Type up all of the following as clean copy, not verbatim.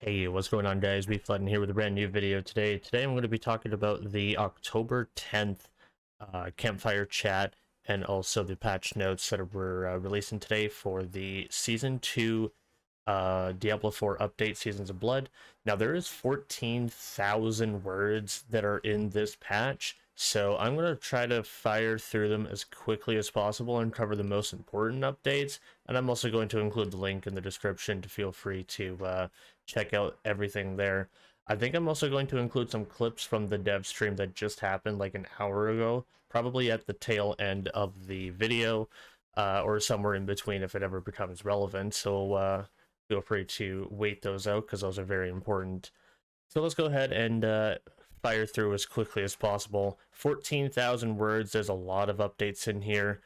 Hey, what's going on, guys? Flooding here with a brand new video today. Today I'm going to be talking about the October 10th campfire chat and also the patch notes that were releasing today for the Season 2 Diablo 4 update, Seasons of Blood. Now, there is 14,000 words that are in this patch, so I'm going to try to fire through them as quickly as possible and cover the most important updates, and I'm also going to include the link in the description to feel free to check out everything there. I think I'm also going to include some clips from the dev stream that just happened like an hour ago, probably at the tail end of the video, or somewhere in between if it ever becomes relevant, so feel free to wait those out because those are very important. So let's go ahead and fire through as quickly as possible. 14,000 words, there's a lot of updates in here.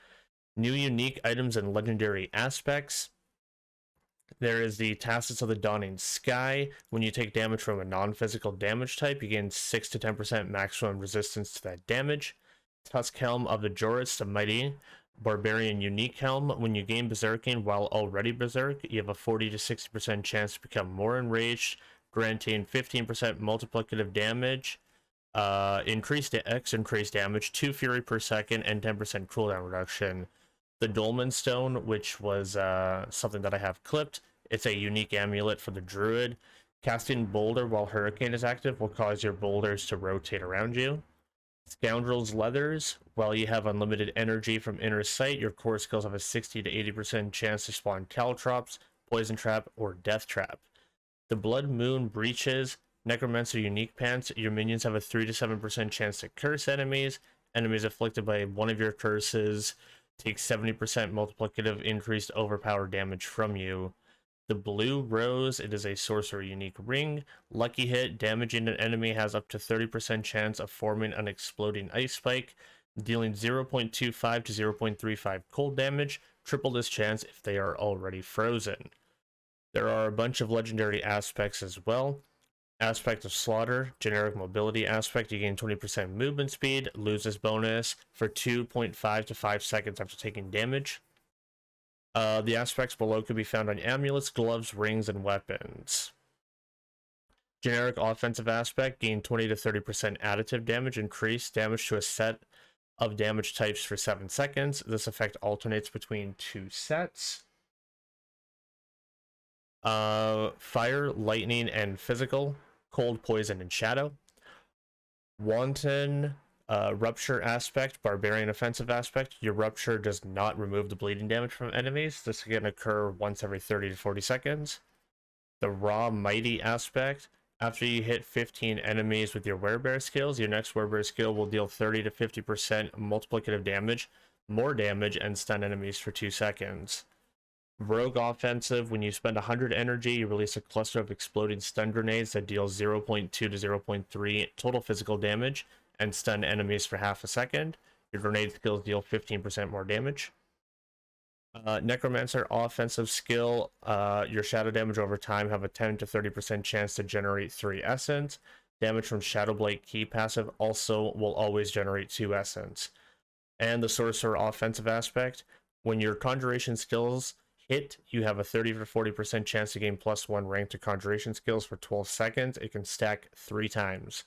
New unique items and legendary aspects. There is the Tacits of the Dawning Sky. When you take damage from a non-physical damage type, you gain 6 to 10% maximum resistance to that damage. Tusk Helm of the Joris, the Mighty Barbarian Unique Helm. When you gain Berserking while already Berserk, you have a 40 to 60% chance to become more enraged, granting 15% multiplicative damage, increased damage, 2 fury per second, and 10% cooldown reduction. The Dolmen Stone, which was something that I have clipped. It's a unique amulet for the Druid. Casting Boulder while Hurricane is active will cause your boulders to rotate around you. Scoundrel's Leathers. While you have unlimited energy from Inner Sight, your core skills have a 60 to 80% chance to spawn Caltrops, Poison Trap, or Death Trap. The Blood Moon Breaches. Necromancer Unique Pants. Your minions have a 3 to 7% chance to curse enemies. Enemies afflicted by one of your curses take 70% multiplicative increased overpower damage from you. The Blue Rose, it is a sorcerer unique ring. Lucky hit, damaging an enemy has up to 30% chance of forming an exploding ice spike, dealing 0.25 to 0.35 cold damage, triple this chance if they are already frozen. There are a bunch of legendary aspects as well. Aspect of Slaughter, generic mobility aspect, you gain 20% movement speed, loses bonus for 2.5 to 5 seconds after taking damage. The aspects below can be found on amulets, gloves, rings, and weapons. Generic offensive aspect, gain 20 to 30% additive damage, increase damage to a set of damage types for 7 seconds. This effect alternates between 2 sets. Fire, lightning, and physical. Cold, poison, and shadow. Wanton rupture aspect, barbarian offensive aspect. Your rupture does not remove the bleeding damage from enemies. This can occur once every 30 to 40 seconds. The raw mighty aspect. After you hit 15 enemies with your werebear skills, your next werebear skill will deal 30 to 50% multiplicative damage, more damage, and stun enemies for 2 seconds. Rogue offensive, when you spend 100 energy, you release a cluster of exploding stun grenades that deal 0.2 to 0.3 total physical damage and stun enemies for half a second. Your grenade skills deal 15% more damage. Necromancer offensive skill, your shadow damage over time have a 10 to 30% chance to generate 3 essence. Damage from Shadowblade key passive also will always generate 2 essence. And the sorcerer offensive aspect, when your conjuration skills hit, you have a 30 to 40% chance to gain +1 rank to conjuration skills for 12 seconds. It can stack 3 times.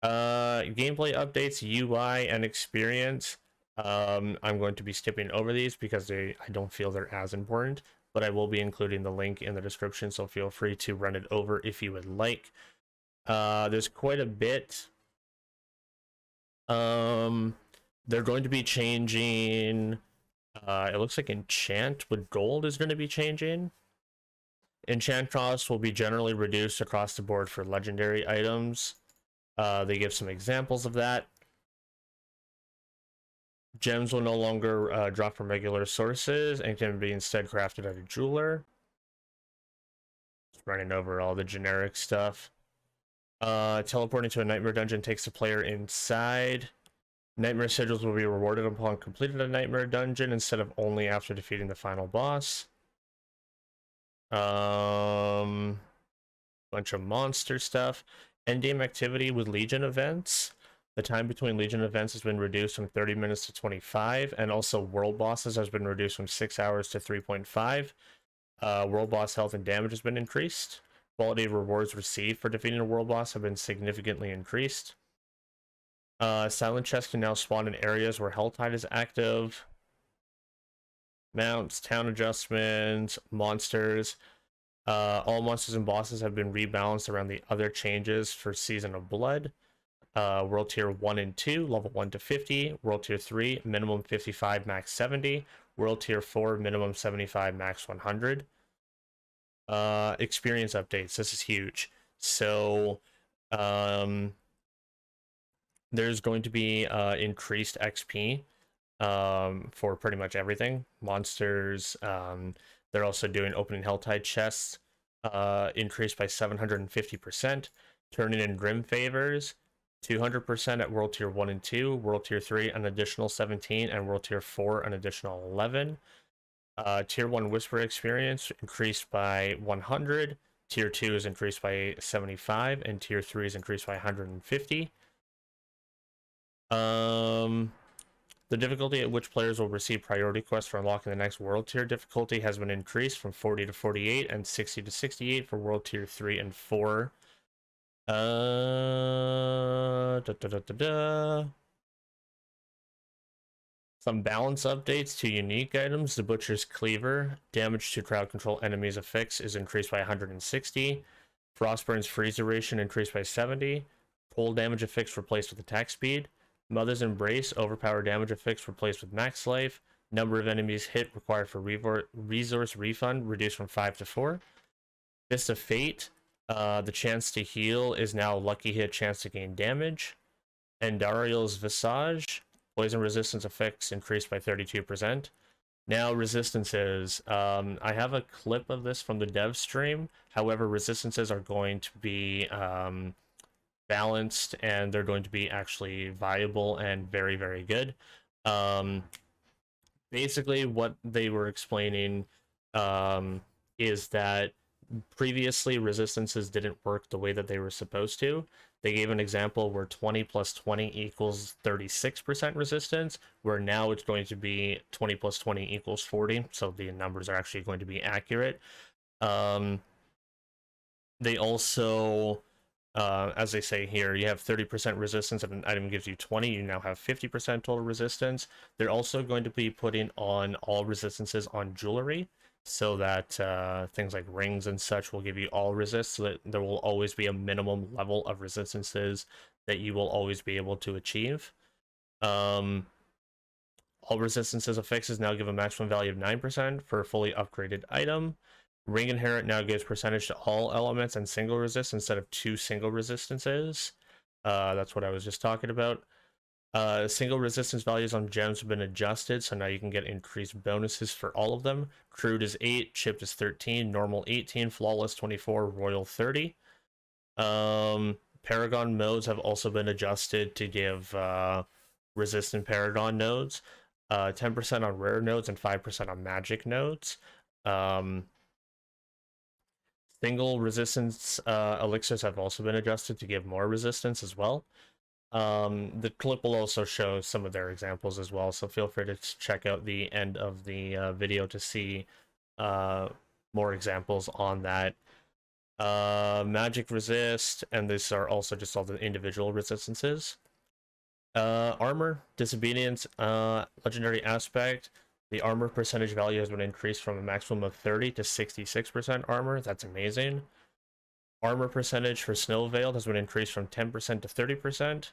Gameplay updates, UI, and experience. I'm going to be skipping over these because I don't feel they're as important, but I will be including the link in the description, so feel free to run it over if you would like. There's quite a bit. They're going to be changing. It looks like enchant with gold is going to be changing. Enchant costs will be generally reduced across the board for legendary items. They give some examples of that. Gems will no longer drop from regular sources and can be instead crafted at a jeweler. Just running over all the generic stuff. Teleporting to a nightmare dungeon takes the player inside. Nightmare sigils will be rewarded upon completing a nightmare dungeon instead of only after defeating the final boss. Bunch of monster stuff. Endgame activity with Legion events. The time between Legion events has been reduced from 30 minutes to 25, and also world bosses has been reduced from 6 hours to 3.5. World boss health and damage has been increased. Quality of rewards received for defeating a world boss have been significantly increased. Silent chests can now spawn in areas where Helltide is active. Mounts, town adjustments, monsters. All monsters and bosses have been rebalanced around the other changes for Season of Blood. World Tier 1 and 2, level 1 to 50. World Tier 3, minimum 55, max 70. World Tier 4, minimum 75, max 100. Experience updates. This is huge. So, there's going to be increased XP for pretty much everything. Monsters, they're also doing opening Helltide chests, increased by 750%. Turning in Grim Favors, 200% at World Tier 1 and 2. World Tier 3, an additional 17, and World Tier 4, an additional 11. Tier 1 Whisper experience increased by 100. Tier 2 is increased by 75, and Tier 3 is increased by 150. The difficulty at which players will receive priority quests for unlocking the next World Tier difficulty has been increased from 40 to 48 and 60 to 68 for World Tier 3 and 4. Some balance updates to unique items. The Butcher's Cleaver. Damage to crowd control enemies affixed is increased by 160. Frostburn's Freeze Duration increased by 70. Cold damage affixed replaced with attack speed. Mother's Embrace, overpowered damage affixed replaced with max life. Number of enemies hit required for resource refund reduced from 5 to 4. Fist of Fate, the chance to heal is now lucky hit chance to gain damage. Andariel's Visage, poison resistance effects increased by 32%. Now resistances, I have a clip of this from the dev stream. However, resistances are going to be balanced, and they're going to be actually viable and very, very good. Basically what they were explaining is that previously resistances didn't work the way that they were supposed to. They gave an example where 20 plus 20 equals 36% resistance, where now it's going to be 20 plus 20 equals 40, so the numbers are actually going to be accurate. They also, as they say here, you have 30% resistance. If an item gives you 20, you now have 50% total resistance. They're also going to be putting on all resistances on jewelry, so that things like rings and such will give you all resist, so that there will always be a minimum level of resistances that you will always be able to achieve. All resistances affixes now give a maximum value of 9% for a fully upgraded item. Ring Inherit now gives percentage to all elements and single resist instead of 2 single resistances. That's what I was just talking about. Single resistance values on gems have been adjusted, so now you can get increased bonuses for all of them. Crude is 8, Chipped is 13, Normal 18, Flawless 24, Royal 30. Paragon modes have also been adjusted to give resistant Paragon nodes. 10% on rare nodes and 5% on magic nodes. Single resistance elixirs have also been adjusted to give more resistance as well. The clip will also show some of their examples as well, so feel free to check out the end of the video to see more examples on that. Magic resist, and these are also just all the individual resistances. Armor, disobedience, legendary aspect. The armor percentage value has been increased from a maximum of 30 to 66% armor. That's amazing. Armor percentage for Snow Veiled has been increased from 10% to 30%.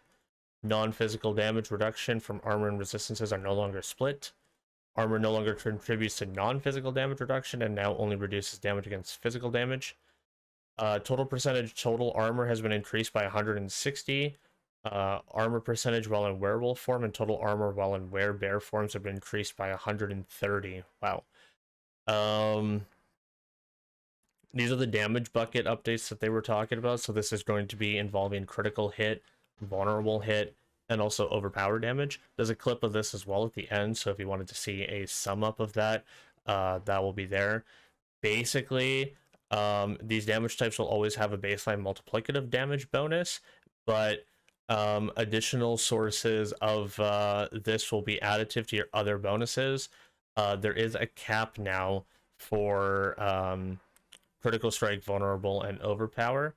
Non-physical damage reduction from armor and resistances are no longer split. Armor no longer contributes to non-physical damage reduction and now only reduces damage against physical damage. Total percentage total armor has been increased by 160. Armor percentage while in werewolf form and total armor while in werebear forms have been increased by 130. Wow. These are the damage bucket updates that they were talking about. So this is going to be involving critical hit, vulnerable hit, and also overpower damage. There's a clip of this as well at the end, so if you wanted to see a sum up of that, that will be there. Basically, these damage types will always have a baseline multiplicative damage bonus, but additional sources of this will be additive to your other bonuses. There is a cap now for critical strike, vulnerable, and overpower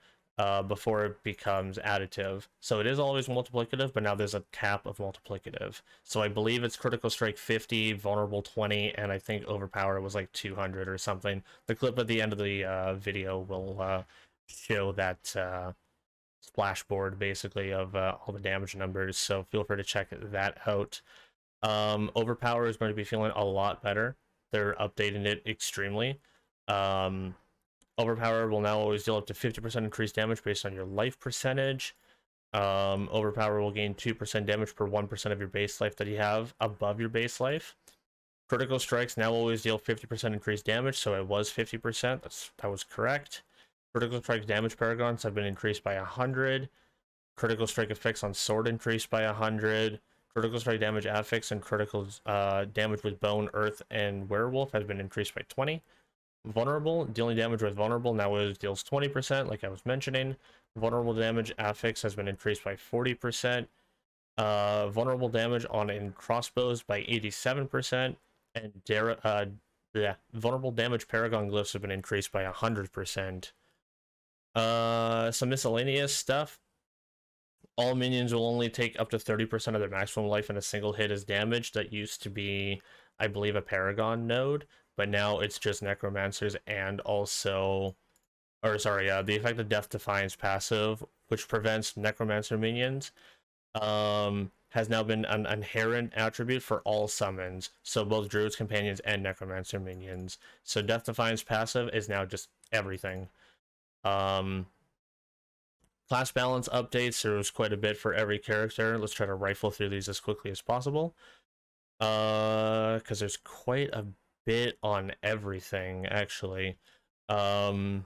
before it becomes additive. So it is always multiplicative, but now there's a cap of multiplicative. So I believe it's critical strike 50, vulnerable 20, and I think overpower was like 200 or something. The clip at the end of the video will show that splashboard basically of all the damage numbers, so feel free to check that out. Overpower is going to be feeling a lot better. They're updating it extremely. Overpower will now always deal up to 50% increased damage based on your life percentage. Overpower will gain 2% damage per 1% of your base life that you have above your base life. Critical strikes now always deal 50% increased damage, so it was 50%. That was correct. Critical strike damage paragons have been increased by 100. Critical strike effects on sword increased by 100. Critical strike damage affix and critical damage with bone, earth, and werewolf has been increased by 20. Vulnerable, dealing damage with vulnerable now deals 20%, like I was mentioning. Vulnerable damage affix has been increased by 40%. Vulnerable damage on in crossbows by 87%. And vulnerable damage paragon glyphs have been increased by 100%. Some miscellaneous stuff. All minions will only take up to 30% of their maximum life in a single hit as damage. That used to be, I believe, a paragon node, but now it's just necromancers and also, the effect of Death Defiance passive, which prevents necromancer minions, has now been an inherent attribute for all summons, so both druids, companions, and necromancer minions. So Death Defiance passive is now just everything. Class balance updates, there was quite a bit for every character. Let's try to rifle through these as quickly as possible, because there's quite a bit on everything, actually. We'll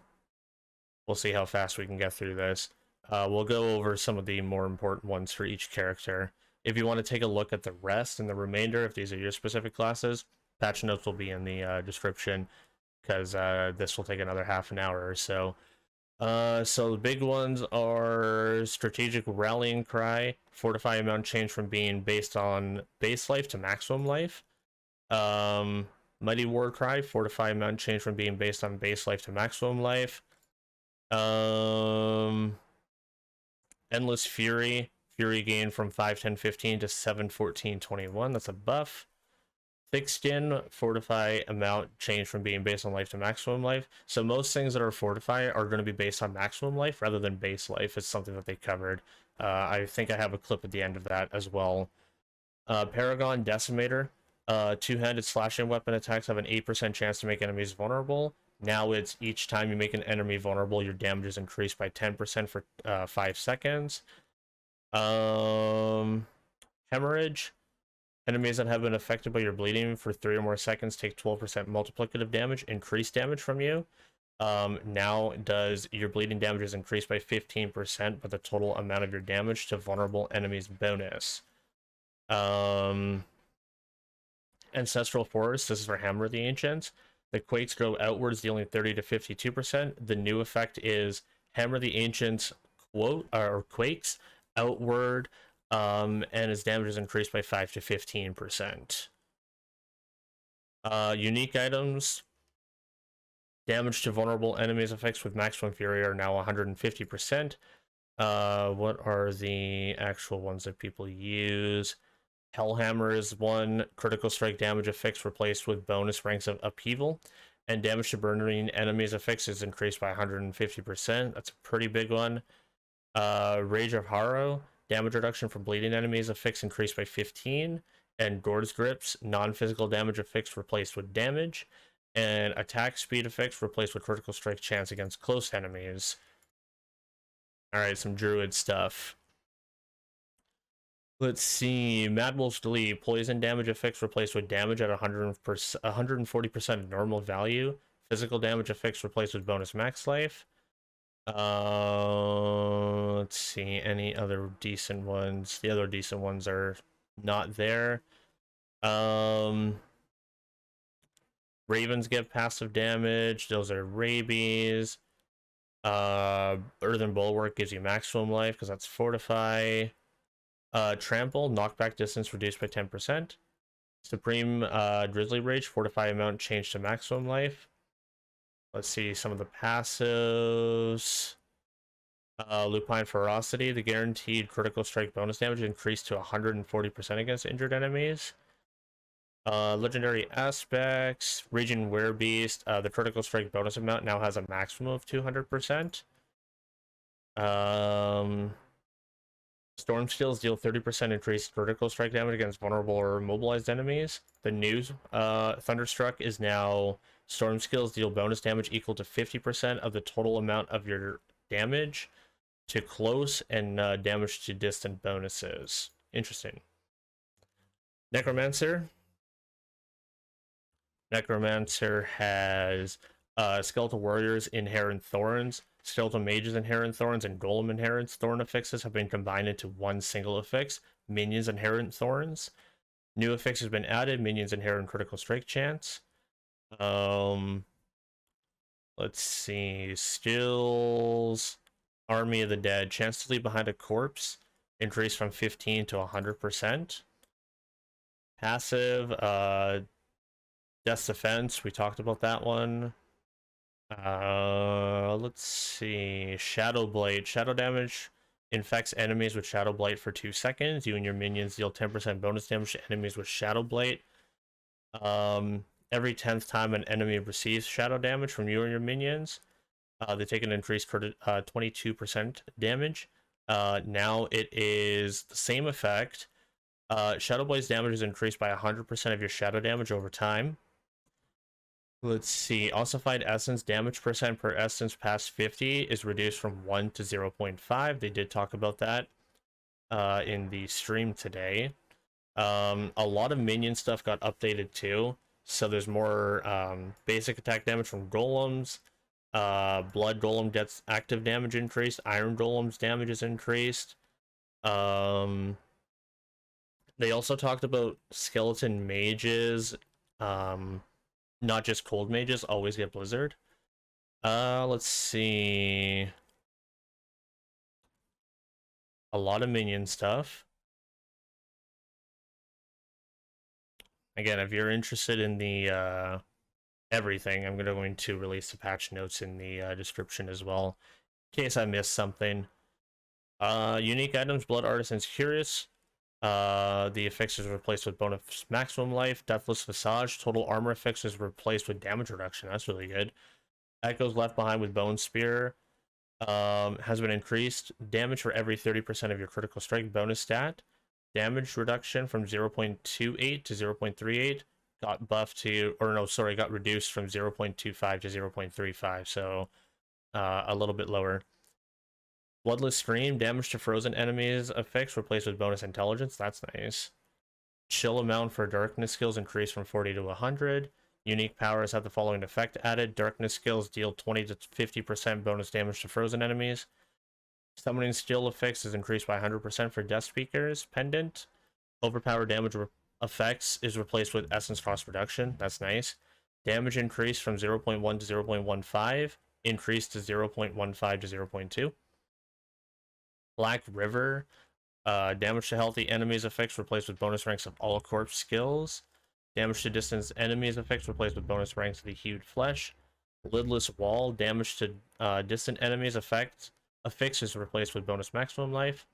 see how fast we can get through this. We'll go over some of the more important ones for each character. If you want to take a look at the rest and the remainder, if these are your specific classes, patch notes will be in the description, because this will take another half an hour or so. So the big ones are Strategic Rallying Cry, Fortify amount change from being based on base life to maximum life. Mighty War Cry, Fortify amount change from being based on base life to maximum life. Endless Fury, Fury gain from 5/10/15 to 7/14/21, that's a buff. Thick Skin, Fortify amount change from being based on life to maximum life. So most things that are Fortify are going to be based on maximum life rather than base life. It's something that they covered. I think I have a clip at the end of that as well. Paragon Decimator, two-handed slashing weapon attacks have an 8% chance to make enemies vulnerable. Now it's each time you make an enemy vulnerable, your damage is increased by 10% for 5 seconds. Hemorrhage. Enemies that have been affected by your bleeding for 3 or more seconds take 12% multiplicative damage, increased damage from you. Now does your bleeding damage is increased by 15%, but the total amount of your damage to vulnerable enemies bonus. Ancestral Forest, this is for Hammer of the Ancients. The Quakes grow outwards, dealing 30 to 52%. The new effect is Hammer of the Ancients Quakes outward, and its damage is increased by 5 to 15%. Unique items. Damage to vulnerable enemies effects with maximum fury are now 150%. What are the actual ones that people use? Hellhammer is one. Critical strike damage effects replaced with bonus ranks of upheaval. And damage to burning enemies effects is increased by 150%. That's a pretty big one. Rage of Harrow. Damage reduction from bleeding enemies affix increased by 15. And Gord's Grips, non-physical damage affix replaced with damage. And attack speed effects replaced with critical strike chance against close enemies. Alright, some druid stuff. Let's see. Mad Wolf's Glee, poison damage effects replaced with damage at 140% of normal value. Physical damage effects replaced with bonus max life. Let's see, any other decent ones? The other decent ones are not there. Ravens get passive damage. Those are rabies. Earthen Bulwark gives you maximum life because that's Fortify. Trample, knockback distance reduced by 10%. Supreme Drizzly Rage, Fortify amount changed to maximum life. Let's see some of the passives. Lupine Ferocity, the guaranteed critical strike bonus damage increased to 140% against injured enemies. Legendary aspects, Region Werebeast, the critical strike bonus amount now has a maximum of 200%. Storm skills deal 30% increased critical strike damage against vulnerable or immobilized enemies. The new Thunderstruck is now storm skills deal bonus damage equal to 50% of the total amount of your damage to close and damage to distant bonuses. Interesting. Necromancer. Necromancer has Skeletal Warriors Inherent Thorns, Skeletal Mages Inherent Thorns, and Golem Inherent Thorn affixes have been combined into one single affix, Minions Inherent Thorns. New affix has been added, Minions Inherent Critical Strike Chance. Let's see, skills, Army of the Dead, chance to leave behind a corpse, increased from 15 to 100%. Passive, Death's Defense, we talked about that one. Let's see. Shadow Blade. Shadow damage infects enemies with Shadow Blight for 2 seconds. You and your minions deal 10% bonus damage to enemies with Shadow Blight. Every 10th time an enemy receives shadow damage from you or your minions, they take an increased 22% damage. Now it is the same effect. Shadow Blade's damage is increased by 100% of your shadow damage over time. Let's see. Ossified Essence damage percent per essence past 50 is reduced from 1 to 0.5. They did talk about that in the stream today. A lot of minion stuff got updated too. So there's more basic attack damage from golems. Blood Golem gets active damage increased. Iron Golem's damage is increased. They also talked about skeleton mages. Not just cold mages always get blizzard. Let's see. A lot of minion stuff. Again, if you're interested in the everything, I'm going to release the patch notes in the description as well, in case I missed something. Unique items, Blood Artisan's Curious. The effects is replaced with bonus maximum life. Deathless Visage. Total armor effects is replaced with damage reduction. That's really good. Echoes Left Behind with Bone Spear has been increased. Damage for every 30% of your critical strike bonus stat. Damage reduction from 0.28 to 0.38 got buffed to, or no, sorry, got reduced from 0.25 to 0.35, so a little bit lower. Bloodless Scream, damage to frozen enemies effects replaced with bonus intelligence. That's nice. Chill amount for darkness skills increased from 40 to 100. Unique powers have the following effect added. Darkness skills deal 20 to 50% bonus damage to frozen enemies. Summoning skill effects is increased by 100% for Death Speakers. Pendant. Overpowered damage effects is replaced with essence cost reduction. That's nice. Damage increased from 0.1 to 0.15. Increased to 0.15 to 0.2. Black River. Damage to healthy enemies effects replaced with bonus ranks of all corpse skills. Damage to distance enemies effects replaced with bonus ranks of the Hewed Flesh. Lidless Wall. Damage to distant enemies affix is replaced with bonus maximum life.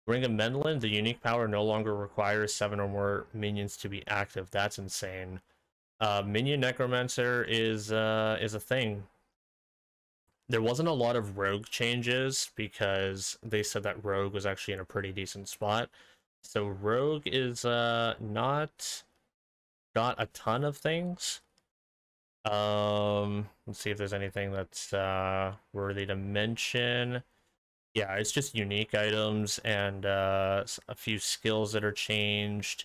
Ring of Menelin. The unique power no longer requires 7 or more minions to be active. That's insane. Minion Necromancer is a thing. There wasn't a lot of rogue changes because they said that rogue was actually in a pretty decent spot. So rogue is not got a ton of things. Let's see if there's anything that's worthy to mention. Yeah, it's just unique items and a few skills that are changed.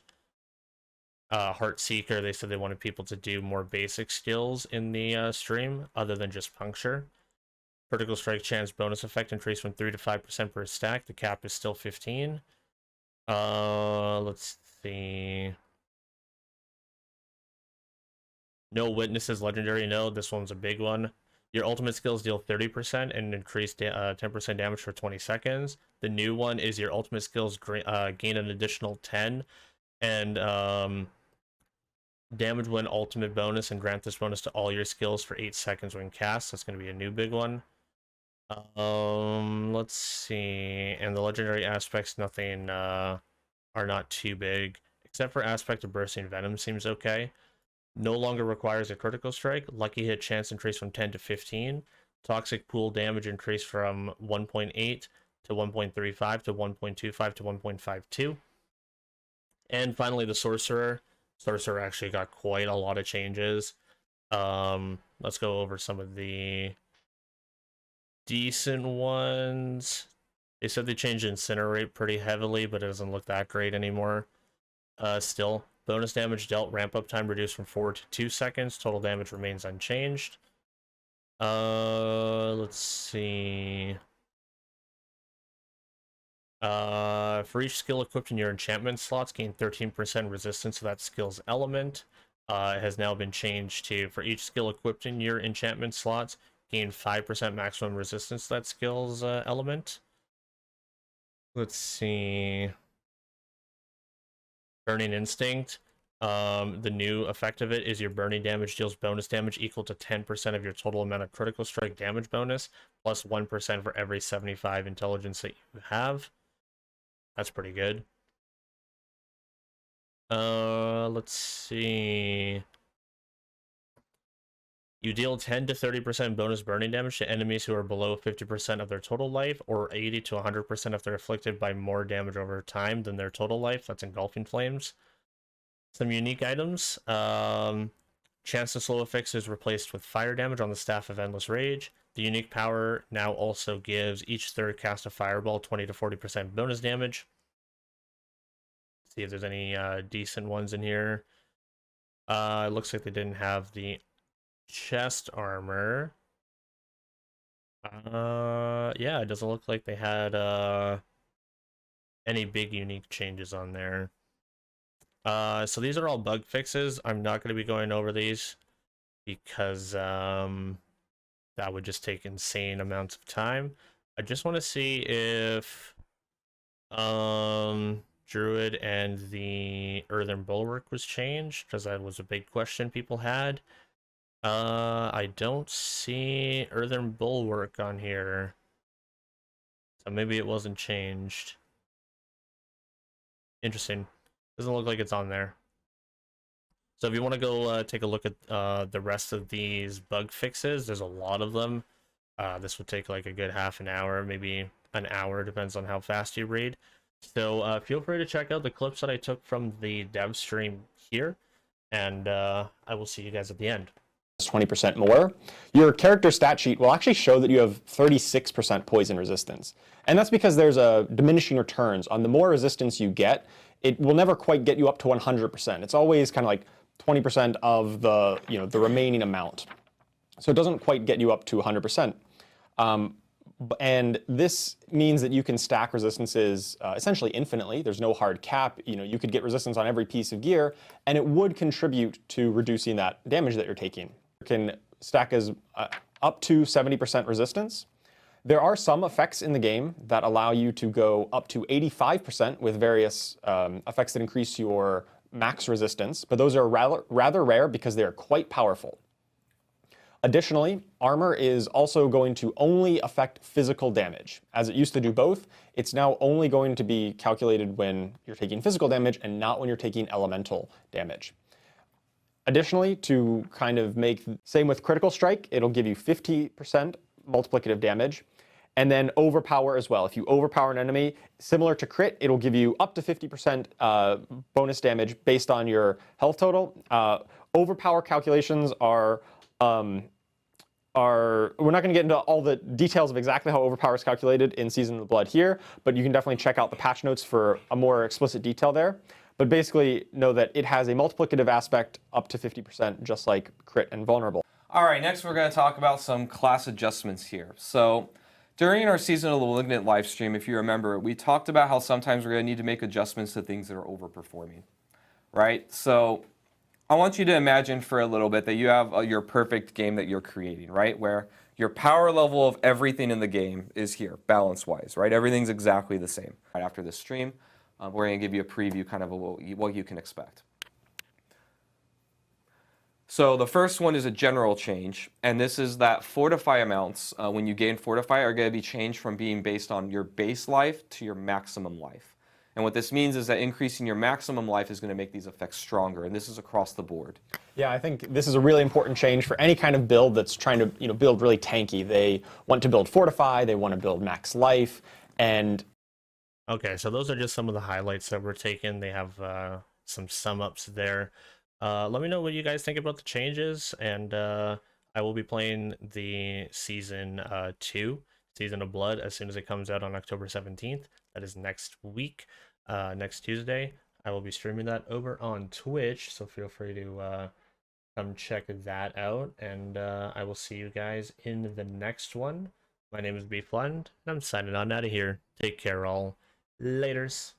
Heartseeker, they said they wanted people to do more basic skills in the stream other than just puncture. Critical strike chance bonus effect increased from 3 to 5% per stack. The cap is still 15. Let's see. No witnesses legendary. No, this one's a big one. Your ultimate skills deal 30% and increase 10% damage for 20 seconds. The new one is your ultimate skills gain an additional 10 and Damage when ultimate bonus, and grant this bonus to all your skills for 8 seconds when cast. That's going to be a new big one. Let's see. And the legendary aspects, nothing, are not too big. Except for aspect of bursting venom seems okay. No longer requires a critical strike. Lucky hit chance increased from 10 to 15. Toxic pool damage increased from 1.8 to 1.35 to 1.25 to 1.52. And finally, the sorcerer. Sorcerer actually got quite a lot of changes. Let's go over some of the decent ones. They said they changed Incinerate pretty heavily, but it doesn't look that great anymore. Still, bonus damage dealt, ramp up time reduced from 4 to 2 seconds. Total damage remains unchanged. Let's see. For each skill equipped in your enchantment slots, gain 13% resistance to that skill's element. It has now been changed to, for each skill equipped in your enchantment slots, gain 5% maximum resistance to that skill's element. Let's see. Burning Instinct. The new effect of it is your burning damage deals bonus damage equal to 10% of your total amount of critical strike damage bonus, plus 1% for every 75 intelligence that you have. That's pretty good. Let's see. You deal 10 to 30% bonus burning damage to enemies who are below 50% of their total life, or 80 to 100% if they're afflicted by more damage over time than their total life. That's Engulfing Flames. Some unique items. Chance to slow affix is replaced with fire damage on the Staff of Endless Rage. The unique power now also gives each third cast of Fireball 20 to 40% bonus damage. See if there's any decent ones in here. It looks like they didn't have the chest armor. Yeah, it doesn't look like they had any big unique changes on there. So these are all bug fixes. I'm not going to be going over these because that would just take insane amounts of time. I just want to see if Druid and the Earthen Bulwark was changed, because that was a big question people had. I don't see Earthen Bulwark on here, so maybe it wasn't changed. Interesting. Doesn't look like it's on there. So if you want to go take a look at the rest of these bug fixes, there's a lot of them. This would take like a good half an hour, maybe an hour, depends on how fast you read. So feel free to check out the clips that I took from the dev stream here, and I will see you guys at the end. 20% more, your character stat sheet will actually show that you have 36% poison resistance. And that's because there's a diminishing returns. On the more resistance you get, it will never quite get you up to 100%. It's always kind of like 20% of the, the remaining amount. So it doesn't quite get you up to 100%. And this means that you can stack resistances essentially infinitely. There's no hard cap. You could get resistance on every piece of gear, and it would contribute to reducing that damage that you're taking. You can stack as up to 70% resistance. There are some effects in the game that allow you to go up to 85% with various effects that increase your max resistance, but those are rather rare because they are quite powerful. Additionally, armor is also going to only affect physical damage. As it used to do both, it's now only going to be calculated when you're taking physical damage and not when you're taking elemental damage. Additionally, to kind of make, same with critical strike, it'll give you 50% multiplicative damage. And then overpower as well. If you overpower an enemy, similar to crit, it'll give you up to 50% bonus damage based on your health total. Overpower calculations are we're not going to get into all the details of exactly how overpower is calculated in Season of the Blood here, but you can definitely check out the patch notes for a more explicit detail there. But basically know that it has a multiplicative aspect up to 50%, just like crit and vulnerable. All right, next we're going to talk about some class adjustments here. So during our Season of the Malignant live stream, if you remember, we talked about how sometimes we're going to need to make adjustments to things that are overperforming, right? So I want you to imagine for a little bit that you have your perfect game that you're creating, right? Where your power level of everything in the game is here, balance-wise, right? Everything's exactly the same. Right after this stream, we're going to give you a preview kind of what you can expect. So the first one is a general change, and this is that fortify amounts, when you gain fortify, are going to be changed from being based on your base life to your maximum life. And what this means is that increasing your maximum life is going to make these effects stronger, and this is across the board. Yeah, I think this is a really important change for any kind of build that's trying to, build really tanky. They want to build fortify, they want to build max life, and Okay, so those are just some of the highlights that were taken. They have some sum ups there. Let me know what you guys think about the changes, and I will be playing the season 2, Season of Blood, as soon as it comes out on October 17th. That is next week, next Tuesday. I will be streaming that over on Twitch, so feel free to come check that out, and I will see you guys in the next one. My name is BeefLund, and I'm signing on out of here. Take care, all. Laters.